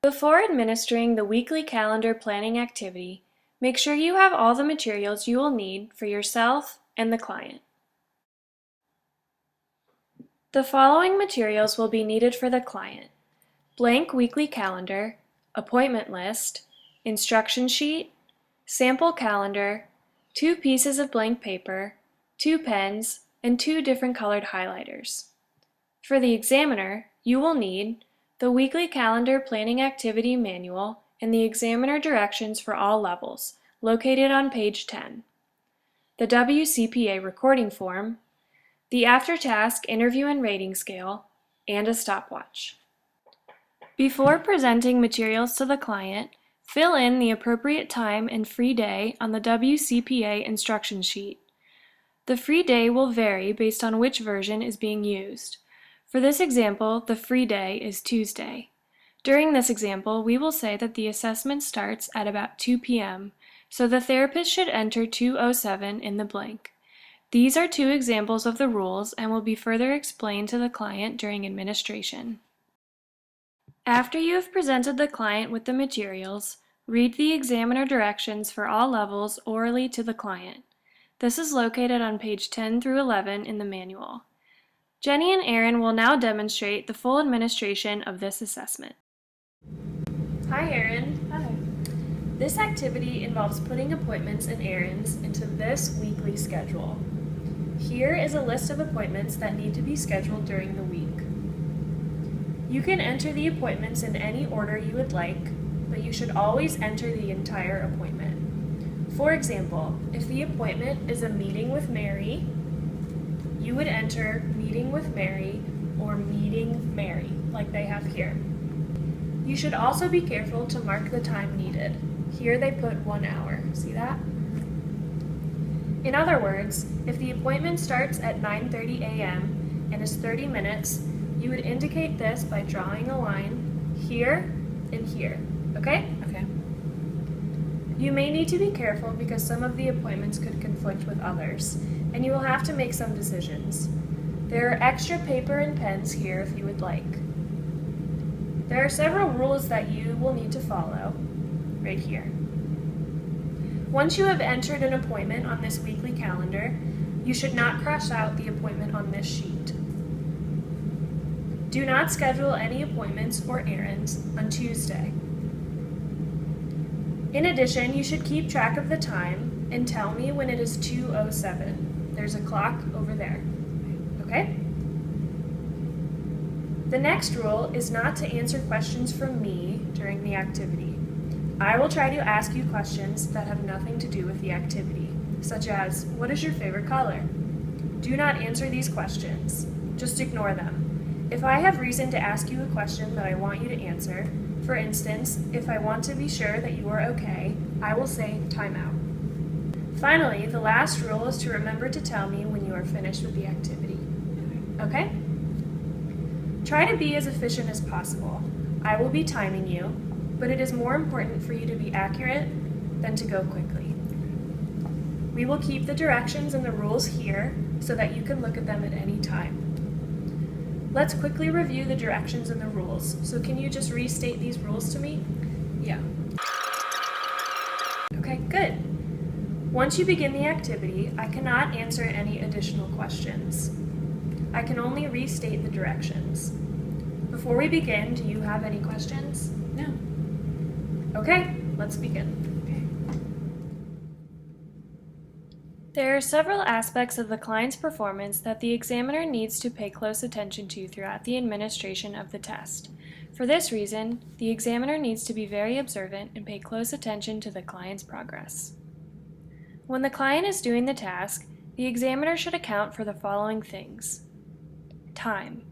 Before administering the weekly calendar planning activity, make sure you have all the materials you will need for yourself and the client. The following materials will be needed for the client: blank weekly calendar, appointment list, instruction sheet, sample calendar, 2 pieces of blank paper, 2 pens, and 2 different colored highlighters. For the examiner, you will need the weekly calendar planning activity manual and the examiner directions for all levels, located on page 10, the WCPA recording form, the after-task interview and rating scale, and a stopwatch. Before presenting materials to the client, fill in the appropriate time and free day on the WCPA instruction sheet. The free day will vary based on which version is being used. For this example, the free day is Tuesday. During this example, we will say that the assessment starts at about 2 p.m., so the therapist should enter 2:07 in the blank. These are 2 examples of the rules and will be further explained to the client during administration. After you have presented the client with the materials, read the examiner directions for all levels orally to the client. This is located on page 10 through 11 in the manual. Jenny and Aaron will now demonstrate the full administration of this assessment. Hi, Aaron. Hi. This activity involves putting appointments and errands into this weekly schedule. Here is a list of appointments that need to be scheduled during the week. You can enter the appointments in any order you would like, but you should always enter the entire appointment. For example, if the appointment is a meeting with Mary, you would enter meeting with Mary or meeting Mary, like they have here. You should also be careful to mark the time needed. Here they put 1 hour. See that? In other words, if the appointment starts at 9:30 a.m. and is 30 minutes, you would indicate this by drawing a line here and here, okay? Okay. You may need to be careful because some of the appointments could conflict with others, and you will have to make some decisions. There are extra paper and pens here if you would like. There are several rules that you will need to follow, right here. Once you have entered an appointment on this weekly calendar, you should not cross out the appointment on this sheet. Do not schedule any appointments or errands on Tuesday. In addition, you should keep track of the time and tell me when it is 2:07. There's a clock over there. Okay? The next rule is not to answer questions from me during the activity. I will try to ask you questions that have nothing to do with the activity, such as, what is your favorite color? Do not answer these questions. Just ignore them. If I have reason to ask you a question that I want you to answer, for instance, if I want to be sure that you are okay, I will say timeout. Finally, the last rule is to remember to tell me when you are finished with the activity. Okay? Try to be as efficient as possible. I will be timing you, but it is more important for you to be accurate than to go quickly. We will keep the directions and the rules here so that you can look at them at any time. Let's quickly review the directions and the rules. So can you just restate these rules to me? Yeah. Okay, good. Once you begin the activity, I cannot answer any additional questions. I can only restate the directions. Before we begin, do you have any questions? No. Okay, let's begin. There are several aspects of the client's performance that the examiner needs to pay close attention to throughout the administration of the test. For this reason, the examiner needs to be very observant and pay close attention to the client's progress. When the client is doing the task, the examiner should account for the following things. Time.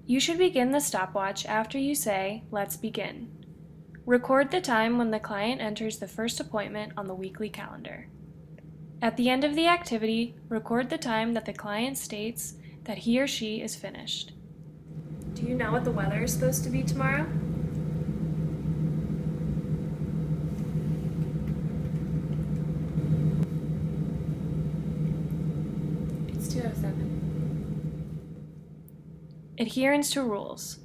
You should begin the stopwatch after you say, "Let's begin." Record the time when the client enters the first appointment on the weekly calendar. At the end of the activity, record the time that the client states that he or she is finished. Do you know what the weather is supposed to be tomorrow? It's 2:07. Adherence to rules.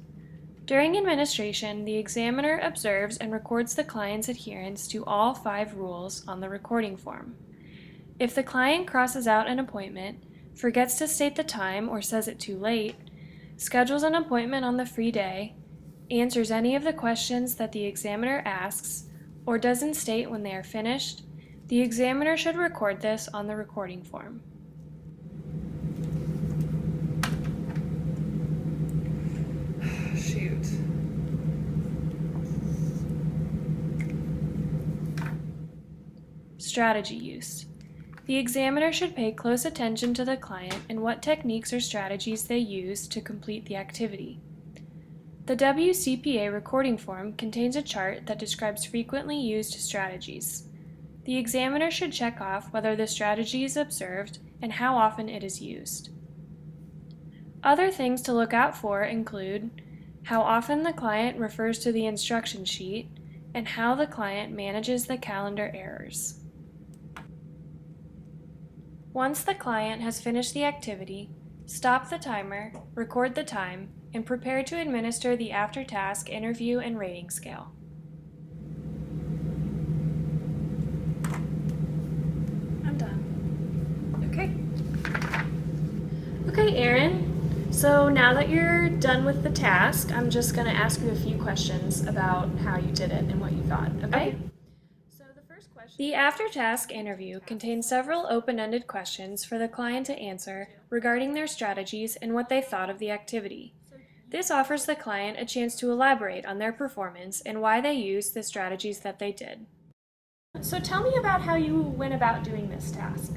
During administration, the examiner observes and records the client's adherence to all 5 rules on the recording form. If the client crosses out an appointment, forgets to state the time or says it too late, schedules an appointment on the free day, answers any of the questions that the examiner asks, or doesn't state when they are finished, the examiner should record this on the recording form. Shoot. Strategy use. The examiner should pay close attention to the client and what techniques or strategies they use to complete the activity. The WCPA recording form contains a chart that describes frequently used strategies. The examiner should check off whether the strategy is observed and how often it is used. Other things to look out for include how often the client refers to the instruction sheet and how the client manages the calendar errors. Once the client has finished the activity, stop the timer, record the time, and prepare to administer the after-task interview and rating scale. I'm done. Okay, Erin, so now that you're done with the task, I'm just going to ask you a few questions about how you did it and what you thought, okay? So the first question. The after-task interview contains several open-ended questions for the client to answer regarding their strategies and what they thought of the activity. This offers the client a chance to elaborate on their performance and why they used the strategies that they did. So tell me about how you went about doing this task.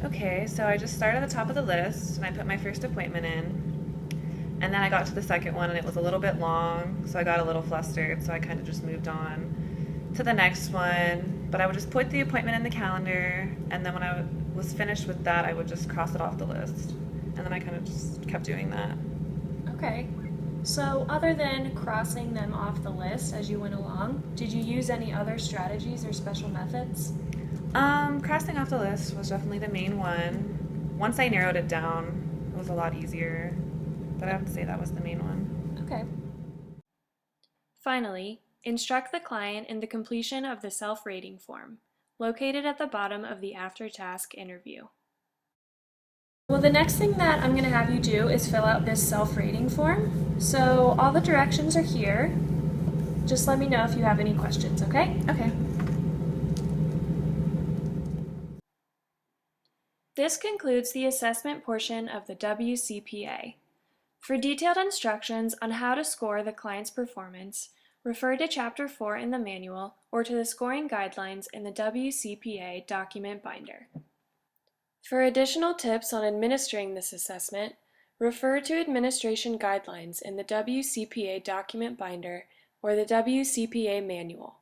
Okay, so I just started at the top of the list and I put my first appointment in. And then I got to the second one and it was a little bit long, so I got a little flustered, so I kind of just moved on to the next one. But I would just put the appointment in the calendar, and then when I was finished with that, I would just cross it off the list. And then I kind of just kept doing that. Okay, so other than crossing them off the list as you went along, did you use any other strategies or special methods? Crossing off the list was definitely the main one. Once I narrowed it down, it was a lot easier, but I would say that was the main one. Okay. Finally, instruct the client in the completion of the self-rating form, located at the bottom of the after-task interview. Well, the next thing that I'm going to have you do is fill out this self-rating form. So all the directions are here. Just let me know if you have any questions, okay? Okay. This concludes the assessment portion of the WCPA. For detailed instructions on how to score the client's performance, refer to Chapter 4 in the manual or to the scoring guidelines in the WCPA document binder. For additional tips on administering this assessment, refer to administration guidelines in the WCPA document binder or the WCPA manual.